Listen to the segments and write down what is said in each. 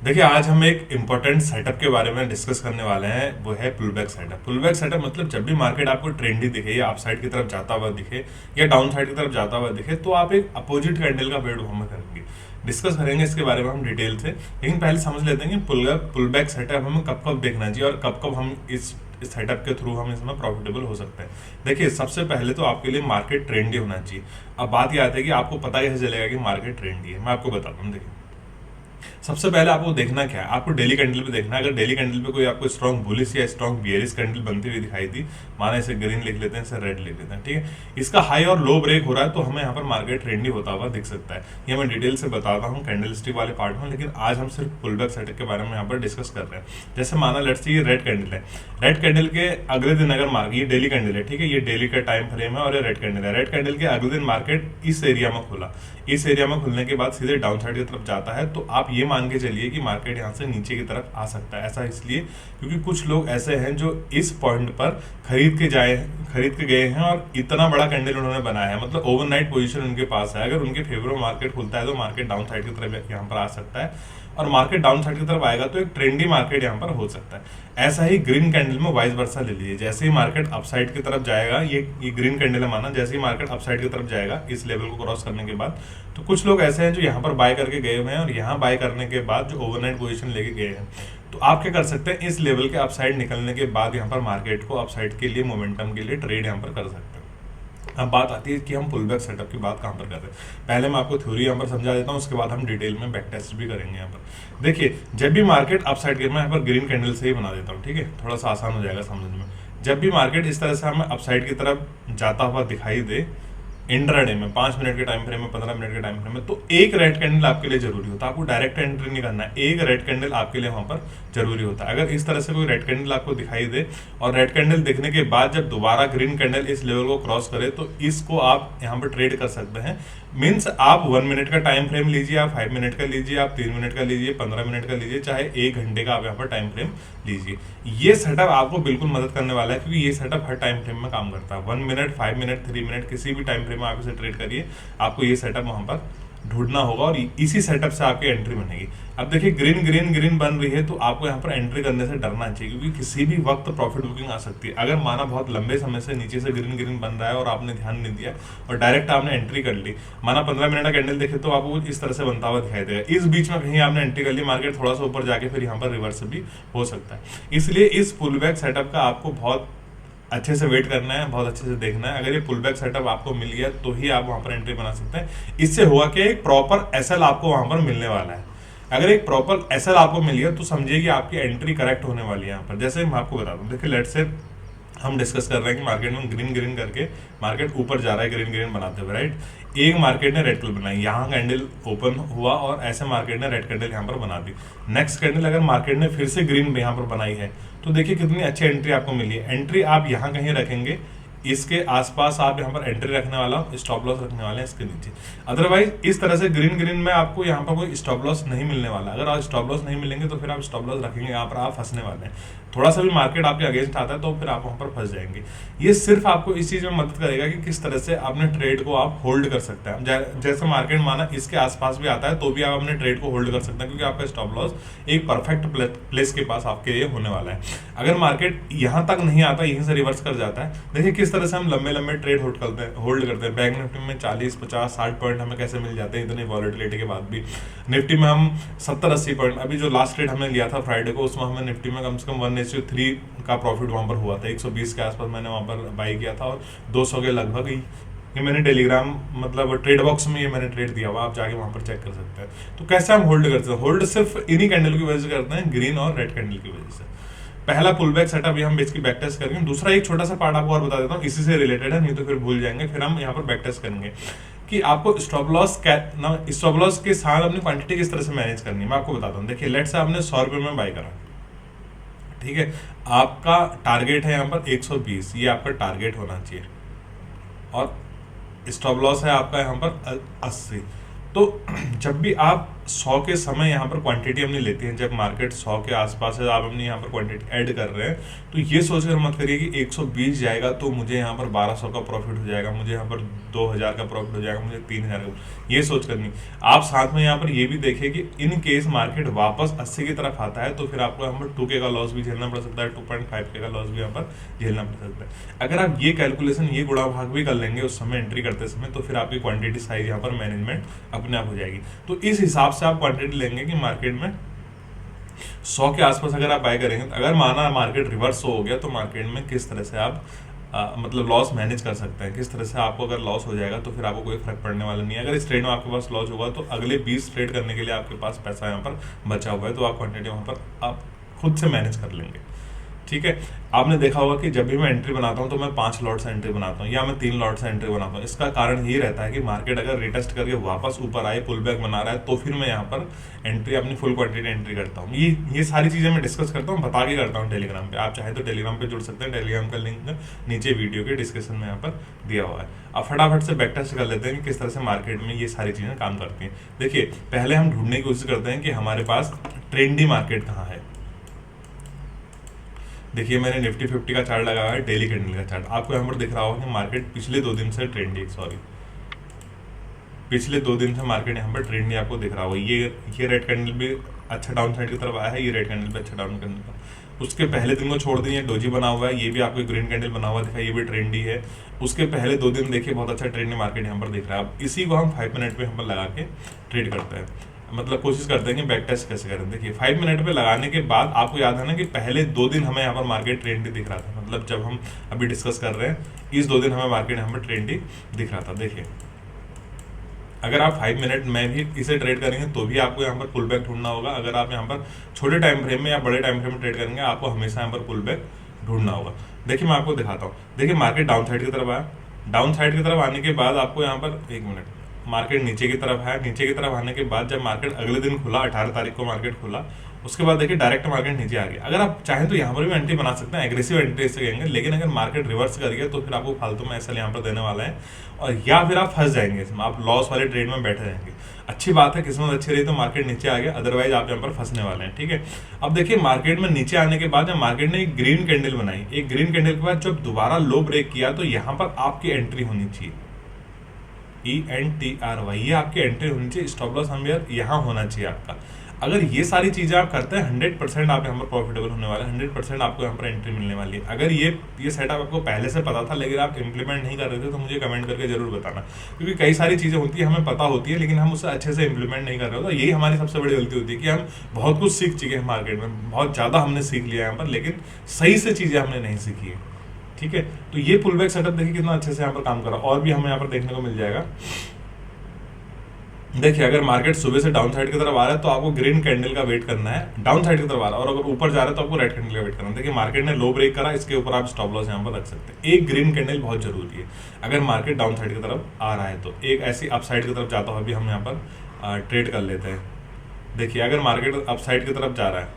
देखिए, आज हम एक इम्पोर्टेंट सेटअप के बारे में डिस्कस करने वाले हैं, वो है pull back setup. Pull back setup मतलब जब भी मार्केट आपको ट्रेंडी दिखे या अप साइड की तरफ जाता हुआ दिखे या डाउन साइड की तरफ जाता हुआ दिखे, तो आप एक अपोजिट कैंडल का वेट वहां करेंगे। डिस्कस करेंगे इसके बारे में हम डिटेल से, लेकिन पहले समझ लेते हैं कि पुल बैक सेटअप हमें कब कब देखना चाहिए और कब कब हम इस सेटअप के थ्रू हम इसमें प्रॉफिटेबल हो सकते हैं। देखिए, सबसे पहले तो आपके लिए मार्केट ट्रेंडी होना चाहिए। अब बात यह आती है कि आपको पता कैसे चलेगा कि मार्केट ट्रेंडी है। मैं आपको बताता हूँ। देखिए, सबसे पहले आपको देखना क्या है, आपको डेली कैंडल पे देखना है। अगर डेली कैंडल पे कोई आपको स्ट्रॉन्ग बुलिश या स्ट्रॉन्ग बियरिश कैंडल बनती हुई दिखाई दी, माना इसे ग्रीन लिख लेते हैं, इसे रेड लिख लेते हैं, ठीक है, इसका हाई और लो ब्रेक हो रहा है, तो हमें यहाँ पर मार्केट ट्रेंडी होता हुआ दिख सकता है। ये मैं डिटेल से बताता हूँ कैंडल स्टिक वाले पार्ट में, लेकिन आज हम सिर्फ पुल बैक सेटअप के बारे में यहाँ पर डिस्कस कर रहे हैं। जैसे माना लेट्स से ये रेड कैंडल है, रेड कैंडल के अगले दिन अगर मार्केट, ये डेली कैंडल है, ठीक है, ये डेली का टाइम फ्रेम है और ये रेड कैंडल है। रेड कैंडल के अगले दिन मार्केट इस एरिया में खुला, इस एरिया में खुलने के बाद सीधे डाउन साइड की तरफ जाता है, तो आप ये मान के चलिए कि मार्केट यहाँ से नीचे की तरफ आ सकता है। ऐसा इसलिए क्योंकि कुछ लोग ऐसे हैं जो इस पॉइंट पर खरीद के गए हैं और इतना बड़ा कैंडल उन्होंने बनाया है, मतलब ओवरनाइट पोजीशन उनके पास है। अगर उनके फेवर में मार्केट खुलता है तो मार्केट डाउन साइड की तरफ यहाँ पर आ सकता है, और मार्केट डाउन साइड की तरफ आएगा तो एक ट्रेंडी मार्केट यहाँ पर हो सकता है। ऐसा ही ग्रीन कैंडल में वाइस वर्सा ले लीजिए। जैसे ही मार्केट अपसाइड की तरफ जाएगा, ये ग्रीन कैंडल है माना, जैसे ही मार्केट अपसाइड की तरफ जाएगा इस लेवल को क्रॉस करने के बाद, तो कुछ लोग ऐसे हैं जो यहाँ पर बाय करके गए हुए हैं और यहाँ बाय करने के बाद जो ओवरनाइट पोजीशन लेके गए हैं। तो आप क्या कर सकते हैं, इस लेवल के अपसाइड निकलने के बाद यहाँ पर मार्केट को अपसाइड के लिए, मोमेंटम के लिए ट्रेड यहाँ पर कर सकते हैं। अब बात आती है कि हम पुल बैक सेटअप की बात कहाँ पर कर रहे हैं। पहले मैं आपको थ्योरी यहाँ पर समझा देता हूँ, उसके बाद हम डिटेल में बैक टेस्ट भी करेंगे। यहाँ पर देखिए, जब भी मार्केट अपसाइड गिर, मैं यहाँ पर ग्रीन कैंडल से ही बना देता हूँ, ठीक है, थोड़ा सा आसान हो जाएगा समझने में। जब भी मार्केट इस तरह से हमें अपसाइड की तरफ जाता हुआ दिखाई दे, इंट्राडे में 5 मिनट के टाइम फ्रेम में, 15 मिनट के टाइम फ्रेम में, तो एक रेड कैंडल आपके लिए जरूरी होता है। आपको डायरेक्ट एंट्री नहीं करना है, एक रेड कैंडल आपके लिए वहां पर जरूरी होता है। अगर इस तरह से कोई रेड कैंडल आपको दिखाई दे और रेड कैंडल दिखने के बाद जब दोबारा ग्रीन कैंडल इस लेवल को क्रॉस करे, तो इसको आप यहाँ पर ट्रेड कर सकते हैं। मीन्स आप 1 मिनट का टाइम फ्रेम लीजिए, आप 5 मिनट का लीजिए, आप 3 मिनट का लीजिए, 15 मिनट का लीजिए, चाहे 1 घंटे का आप यहाँ पर टाइम फ्रेम लीजिए। ये सेटअप आपको बिल्कुल मदद करने वाला है, क्योंकि ये सेटअप हर टाइम फ्रेम में काम करता है। 1 मिनट, 5 मिनट, 3 मिनट, किसी भी टाइम फ्रेम में आप इसे ट्रेड करिए, आपको ये सेटअप वहां पर ढूंढना होगा और इसी सेटअप से आपकी एंट्री बनेगी। अब देखिए, ग्रीन ग्रीन ग्रीन बन रही है, तो आपको यहाँ पर एंट्री करने से डरना चाहिए, क्योंकि किसी भी वक्त प्रॉफिट बुकिंग आ सकती है। अगर माना बहुत लंबे समय से नीचे से ग्रीन ग्रीन बन रहा है और आपने ध्यान नहीं दिया और डायरेक्ट आपने एंट्री कर ली, माना 15 मिनट का कैंडल देखे तो आपको इस तरह से बनता हुआ दिखाई देगा, इस बीच में कहीं आपने एंट्री कर ली, मार्केट थोड़ा सा ऊपर जाके फिर यहाँ पर रिवर्स भी हो सकता है। इसलिए इस पुल बैक सेटअप का आपको बहुत अच्छे से वेट करना है, बहुत अच्छे से देखना है। अगर ये पुल बैक सेटअप आपको मिल गया तो ही आप वहां पर एंट्री बना सकते हैं। इससे हुआ कि एक प्रॉपर एसएल आपको वहां पर मिलने वाला है। अगर एक प्रॉपर एसएल आपको मिल गया तो समझिए कि आपकी एंट्री करेक्ट होने वाली है यहाँ पर। जैसे मैं आपको बता दूं, देखिए, लेट से हम डिस्कस कर रहे हैं कि मार्केट में ग्रीन ग्रीन करके मार्केट ऊपर जा रहा है, ग्रीन ग्रीन बनाते हुए, राइट। एक मार्केट ने रेड कैंडल बनाई, यहाँ कैंडल ओपन हुआ और ऐसे मार्केट ने रेड कैंडल यहाँ पर बना दी। नेक्स्ट कैंडल अगर मार्केट ने फिर से ग्रीन यहाँ पर बनाई है, तो देखिए कितनी अच्छी एंट्री आपको मिली है। एंट्री आप यहाँ कहीं रखेंगे, इसके आसपास आप यहाँ पर एंट्री रखने वाला, स्टॉप लॉस रखने वाले हैं इसके नीचे। अदरवाइज इस तरह से ग्रीन ग्रीन में आपको यहाँ पर कोई स्टॉप लॉस नहीं मिलने वाला। अगर आप स्टॉप लॉस नहीं मिलेंगे तो फिर आप स्टॉप लॉस रखेंगे, यहाँ पर आप फंसने वाले हैं। थोड़ा सा भी मार्केट आपके अगेंस्ट आता है तो फिर आप वहां पर फंस जाएंगे। ये सिर्फ आपको इस चीज में मदद करेगा कि किस तरह से अपने ट्रेड को आप होल्ड कर सकते हैं। जैसे मार्केट माना इसके आसपास भी आता है तो भी आप अपने ट्रेड को होल्ड कर सकते हैं, क्योंकि आपका स्टॉप लॉस एक परफेक्ट प्लेस के पास आपके लिए होने वाला है। अगर मार्केट यहाँ तक नहीं आता, यहीं से रिवर्स कर जाता है, देखिए किस तरह से हम लंबे लंबे ट्रेड होल्ड करते हैं। बैंक निफ्टी में 40, 50, 60 पॉइंट हमें कैसे मिल जाते हैं इतनी वॉलेटिलिटी के बाद भी। निफ्टी में हम 70, 80 पॉइंट, अभी जो लास्ट ट्रेड हमने लिया था फ्राइडे को, उसमें हमें निफ्टी में कम से कम 1:3 का प्रॉफिट वहां पर हुआ था। 120 के आसपास मैंने वहां पर बाई किया था और 200 के लगभग ही ये मैंने टेलीग्राम मतलब ट्रेड बॉक्स में ये मैंने ट्रेड दिया हुआ, आप जाके वहां पर चेक कर सकते हैं। तो कैसे हम होल्ड करते हैं, होल्ड सिर्फ इन्हीं कैंडल की वजह से करते हैं, ग्रीन और रेड कैंडल की वजह से। पहला पुल बैक सेटअप ये हम बेसिकली बैक टेस्ट करेंगे। दूसरा एक छोटा सा पार्ट आपको और बता देता हूँ, इसी से रिलेटेड है, नहीं तो फिर भूल जाएंगे। फिर हम यहाँ पर बैक टेस्ट करेंगे कि आपको स्टॉप लॉस के साथ अपनी क्वांटिटी किस तरह से मैनेज करनी है। मैं आपको बताता हूँ। देखिए, लेट से आपने 100 रुपये में बाई करा, ठीक है, आपका टारगेट है यहाँ पर 120, ये आपका टारगेट होना चाहिए, और स्टॉप लॉस है आपका यहाँ पर 80। तो जब भी आप 100 के समय यहाँ पर क्वांटिटी हमने लेती है, जब मार्केट 100 के आसपास है, आप अपनी यहाँ पर क्वांटिटी ऐड कर रहे हैं, तो ये सोचकर मत करिए कि 120 जाएगा तो मुझे यहाँ पर 1200 का प्रॉफिट हो जाएगा, मुझे यहाँ पर 2000 का प्रॉफिट हो जाएगा, मुझे 3000 का, ये सोच कर नहीं। आप साथ में यहाँ पर ये भी देखिए कि इन केस मार्केट वापस 80 की तरफ आता है तो फिर आपको यहाँ पर 2K का लॉस भी झेलना पड़ सकता है, 2.5K का लॉस भी यहाँ पर झेलना पड़ सकता है। अगर आप ये कैलकुलेशन, ये गुणा भाग भी कर लेंगे उस समय एंट्री करते समय, तो फिर आपकी क्वांटिटी साइज यहाँ पर मैनेजमेंट अपने आप हो जाएगी। तो इस हिसाब से आप क्वांटिटी लेंगे कि मार्केट में 100 के आसपास अगर आप बाय करेंगे, तो अगर माना मार्केट रिवर्स हो गया तो मार्केट में किस तरह से आप मतलब लॉस मैनेज कर सकते हैं, किस तरह से आपको अगर लॉस हो जाएगा तो फिर आपको कोई फर्क पड़ने वाला नहीं है। अगर इस ट्रेड में आपके पास लॉस होगा तो अगले 20 ट्रेड करने के लिए आपके पास पैसा यहाँ पर बचा हुआ है, तो आप क्वांटिटी वहाँ पर आप खुद से मैनेज कर लेंगे। ठीक है, आपने देखा होगा कि जब भी मैं एंट्री बनाता हूं तो मैं 5 लॉट से एंट्री बनाता हूं या मैं 3 लॉट से एंट्री बनाता हूं। इसका कारण ये रहता है कि मार्केट अगर रिटेस्ट करके वापस ऊपर आए, पुल बैक बना रहा है, तो फिर मैं यहाँ पर एंट्री अपनी फुल क्वांटिटी एंट्री करता हूँ। ये सारी चीज़ें मैं डिस्कस करता हूँ, बता के करता हूँ टेलीग्राम पे। आप चाहे तो टेलीग्राम पे जुड़ सकते हैं, टेलीग्राम का लिंक नीचे वीडियो के डिस्क्रिप्शन में यहाँ पर दिया हुआ है। अब फटाफट से बैक टेस्ट कर लेते हैं कि किस तरह से मार्केट में ये सारी चीज़ें काम करती हैं। देखिए, पहले हम ढूंढने की कोशिश करते हैं कि हमारे पास ट्रेंडी मार्केट कहाँ है। देखिए, मैंने निफ्टी 50 का चार्ट लगाया है, डेली कैंडल का चार्ट। आपको यहाँ पर दिख रहा होगा कि मार्केट पिछले 2 दिन से ट्रेंडी, पिछले 2 दिन से मार्केट यहाँ पर ट्रेंडी आपको दिख रहा होगा। ये रेड कैंडल भी अच्छा डाउन साइड की तरफ आया है, ये रेड कैंडल भी अच्छा डाउन कैंडल का। उसके पहले दिन को छोड़ दिए, डोजी बना हुआ है, ये भी आपको ग्रीन कैंडल बना हुआ दिखा, ये भी ट्रेंडी है। उसके पहले 2 दिन देखिए बहुत अच्छा ट्रेंडी मार्केट यहाँ पर दिख रहा है। अब इसी को हम 5 मिनट पे यहाँ पर लगा के ट्रेड करते हैं, मतलब कोशिश करते हैं कि बैक टेस्ट कैसे करें। देखिए, 5 मिनट पे लगाने के बाद आपको याद है ना कि पहले 2 दिन हमें यहाँ पर मार्केट ट्रेंडी दिख रहा था, मतलब जब हम अभी डिस्कस कर रहे हैं इस 2 दिन हमें मार्केट यहाँ पर ट्रेंडी दिख रहा था। देखिए, अगर आप 5 मिनट में भी इसे ट्रेड करेंगे तो भी आपको यहाँ पर पुल बैक ढूंढना होगा। अगर आप यहाँ पर छोटे टाइम फ्रेम में या बड़े टाइम फ्रेम में ट्रेड करेंगे, आपको हमेशा यहाँ पर पुल बैक ढूंढना होगा। देखिए, मैं आपको दिखाता हूँ। देखिए, मार्केट डाउन साइड की तरफ आया, डाउन साइड की तरफ आने के बाद आपको यहाँ पर 1 मिनट, मार्केट नीचे की तरफ है, नीचे की तरफ आने के बाद जब मार्केट अगले दिन खुला, 18 तारीख को मार्केट खुला, उसके बाद देखिए डायरेक्ट मार्केट नीचे आ गया। अगर आप चाहें तो यहाँ पर भी एंट्री बना सकते हैं, एग्रेसिव एंट्री से कहेंगे, लेकिन अगर मार्केट रिवर्स कर गया तो फिर आपको फालतू में एसएल यहाँ पर देने वाला है, और या फिर आप फंस जाएंगे इसमें, आप लॉस वाले ट्रेड में बैठे रहेंगे। अच्छी बात है, किस्मत अच्छी रही तो मार्केट नीचे आ गया, अदरवाइज आप यहाँ पर फंसने वाले हैं। ठीक है, अब देखिए, मार्केट में नीचे आने के बाद जब मार्केट ने एक ग्रीन कैंडल बनाई, एक ग्रीन कैंडल के बाद जब दोबारा लो ब्रेक किया, तो यहाँ पर आपकी एंट्री होनी चाहिए, ENTRY, ये आपकी एंट्री होनी चाहिए। स्टॉप लॉस हम यहाँ होना चाहिए आपका। अगर ये सारी चीज़ें आप करते हैं, 100% आप यहाँ पर प्रॉफिटेबल होने वाले हैं, 100% आपको यहाँ पर एंट्री मिलने वाली है। अगर ये सेटअप आपको पहले से पता था लेकिन आप इंप्लीमेंट नहीं कर रहे थे, तो मुझे कमेंट करके जरूर बताना, क्योंकि कई सारी चीज़ें होती है हमें पता होती है लेकिन हम उसे अच्छे से इंप्लीमेंट नहीं कर रहे होते। यही हमारी सबसे बड़ी गलती होती है कि हम बहुत कुछ सीख चुके हैं मार्केट में, बहुत ज़्यादा हमने सीख लिया यहाँ पर, लेकिन सही से चीज़ें हमने नहीं सीखी है। ठीक है, तो ये पुल बैक सेटअप देखिए कितना अच्छे से यहाँ पर काम कर रहा है, और भी हमें यहाँ पर देखने को मिल जाएगा। देखिए, अगर मार्केट सुबह से डाउन साइड की तरफ आ रहा है तो आपको ग्रीन कैंडल का वेट करना है, डाउन साइड की तरफ आ रहा है, और अगर ऊपर जा रहा है तो आपको रेड कैंडल का वेट करना है। देखिए, मार्केट ने लो ब्रेक करा, इसके ऊपर आप स्टॉप लॉस यहाँ पर रख सकते हैं। एक ग्रीन कैंडल बहुत जरूरी है अगर मार्केट डाउन साइड की तरफ आ रहा है, तो एक ऐसी अप साइड की तरफ जाता हुआ भी हम यहाँ पर ट्रेड कर लेते हैं। देखिए, अगर मार्केट अप साइड की तरफ जा रहा है,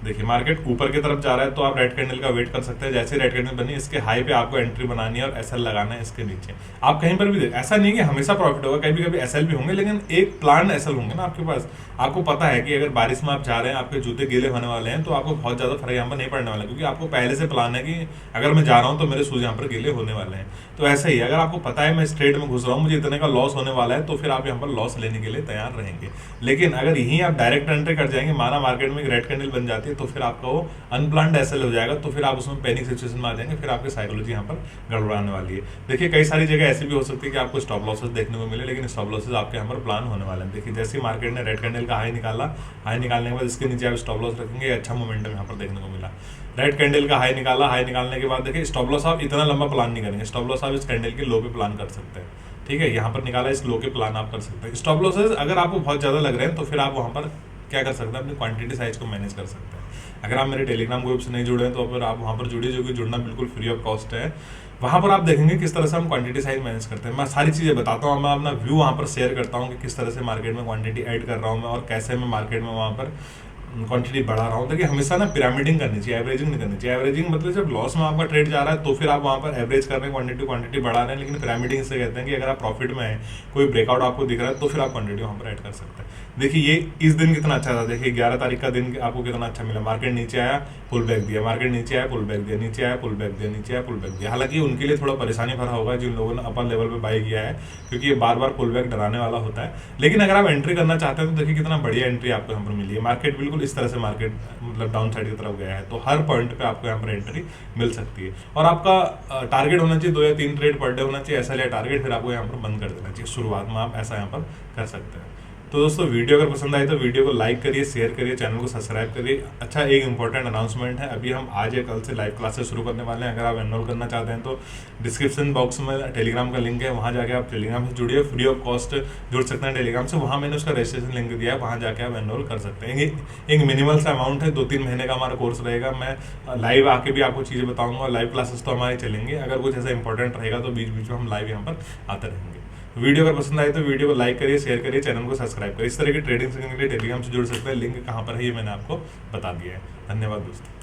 देखिए मार्केट ऊपर की तरफ जा रहा है, तो आप रेड कैंडल का वेट कर सकते हैं। जैसे रेड कैंडल बनी, इसके हाई पे आपको एंट्री बनानी है और एसएल लगाना है इसके नीचे। आप कहीं पर भी ऐसा नहीं कि हमेशा प्रॉफिट होगा, कभी कभी एसएल भी होंगे, लेकिन एक प्लान एसएल होंगे ना आपके पास। आपको पता है कि अगर बारिश में आप जा रहे हैं, आपके जूते गीले होने वाले हैं, तो आपको बहुत ज्यादा फर्क यहाँ पर नहीं पड़ने वाला, क्योंकि आपको पहले से प्लान है कि अगर मैं जा रहा हूँ तो मेरे शूज यहाँ पर गीले होने वाले हैं। तो ऐसा ही अगर आपको पता है मैं इस ट्रेड में घुस रहा हूँ, मुझे इतने का लॉस होने वाला है, तो फिर आप यहाँ पर लॉस लेने के लिए तैयार रहेंगे। लेकिन अगर यहीं आप डायरेक्ट एंट्री कर जाएंगे, माना मार्केट में एक रेड कैंडल बन जाती है, तो फिर आपका वो अनप्लान्ड एसएल हो जाएगा, तो फिर आप उसमें पैनिक सिचुएशन में आ जाएंगे, फिर आपकी साइकोलॉजी यहाँ पर गड़बड़ाने वाली है। देखिए, कई सारी जगह ऐसी भी हो सकती है कि आपको स्टॉप लॉसेस देखने को मिले, लेकिन स्टॉप लॉसेस आपके यहाँ पर प्लान होने वाले हैं। देखिए, जैसे ही मार्केट ने रेड कैंडल का हाई निकाला, हाई निकालने के बाद इसके नीचे आप स्टॉप लॉस रखेंगे, अच्छा मोमेंटम यहाँ पर देखने को मिला। रेड कैंडल का हाई निकाला, हाई निकालने के बाद देखिए स्टॉप लॉस आप इतना लंबा प्लान नहीं करेंगे, स्टॉप लॉस आप इस कैंडल के लो पे प्लान कर सकते हैं। ठीक है, यहाँ पर निकाला, इस लो के प्लान आप कर सकते हैं। स्टॉप लॉसेस अगर आपको बहुत ज़्यादा लग रहे हैं, तो फिर आप वहाँ पर क्या कर सकते हैं, अपनी क्वांटिटी साइज को मैनेज कर सकते हैं। अगर आप मेरे टेलीग्राम ग्रुप से नहीं जुड़े हैं, तो फिर आप वहाँ पर जुड़िए, जो कि जुड़ना बिल्कुल फ्री ऑफ कॉस्ट है। वहाँ पर आप देखेंगे किस तरह से हम क्वांटिटी साइज मैनेज करते हैं। मैं सारी चीज़ें बताता हूँ, मैं अपना व्यू वहाँ पर शेयर करता हूँ कि किस तरह से मार्केट में क्वांटिटी ऐड कर रहा हूँ मैं, और कैसे मैं मार्केट में वहाँ पर क्वांटिटी बढ़ा रहा हूँ। देखिए हमेशा ना पिरामिडिंग करनी चाहिए, एवरेजिंग नहीं करनी चाहिए। एवरेजिंग मतलब जब लॉस में आपका ट्रेड जा रहा है तो फिर आप वहाँ पर एवरेज कर रहे हैं, क्वांटिटी बढ़ा रहे हैं। लेकिन पिरामिडिंग से कहते हैं कि अगर आप प्रॉफिट में है, कोई ब्रेकआउट आपको दिख रहा है, तो फिर आप क्वांटिटी वहाँ पर ऐड कर सकते हैं। देखिए ये इस दिन कितना अच्छा था, देखिए 11 तारीख का दिन आपको कितना अच्छा मिला। मार्केट नीचे आया, पुल बैक दिया, मार्केट नीचे आया, पुल बैक दिया, नीचे आया, पुल बैक दिया, नीचे आया, पुल बैक दिया। हालांकि उनके लिए थोड़ा परेशानी भरा होगा जिन लोगों ने अपर लेवल पे बाई किया है, क्योंकि ये बार बार पुल बैक डराने वाला होता है। लेकिन अगर आप एंट्री करना चाहते हैं तो देखिए कितना बढ़िया एंट्री आपको यहाँ पर मिली है। मार्केट बिल्कुल इस तरह से मार्केट मतलब डाउन साइड की तरफ गया है, तो हर पॉइंट पे आपको यहाँ पर एंट्री मिल सकती है। और आपका टारगेट होना चाहिए 2 या 3 ट्रेड पर डे होना चाहिए, ऐसा लिया टारगेट, फिर आपको यहाँ पर बंद कर देना चाहिए। शुरुआत में आप ऐसा यहाँ पर कर सकते हैं। तो दोस्तों वीडियो अगर पसंद आई तो वीडियो को लाइक करिए, शेयर करिए, चैनल को सब्सक्राइब करिए। अच्छा एक इंपॉर्टेंट अनाउंसमेंट है, अभी हम आज या कल से लाइव क्लासेस शुरू करने वाले हैं। अगर आप एनरोल करना चाहते हैं तो डिस्क्रिप्शन बॉक्स में टेलीग्राम का लिंक है, वहाँ जाके आप टेलीग्राम से जुड़िए, फ्री ऑफ कॉस्ट जुड़ सकते हैं टेलीग्राम से। वहाँ मैंने उसका रजिस्ट्रेशन लिंक दिया है, वहाँ जाके आप एनरोल कर सकते हैं। एक मिनिमल सा अमाउंट है, 2-3 महीने का हमारा कोर्स रहेगा। मैं लाइव आके भी आपको चीज़ें बताऊँगा, लाइव क्लासेस तो हमारी चलेंगे। अगर कुछ ऐसा इंपॉर्टेंट रहेगा तो बीच बीच में हम लाइव यहाँ पर आते रहेंगे। वीडियो अगर पसंद आए तो वीडियो को लाइक करिए, शेयर करिए, चैनल को सब्सक्राइब करिए। इस तरह की ट्रेडिंग सीखने के लिए टेलीग्राम से जुड़ सकते हैं, लिंक कहाँ पर है ये मैंने आपको बता दिया है। धन्यवाद दोस्तों।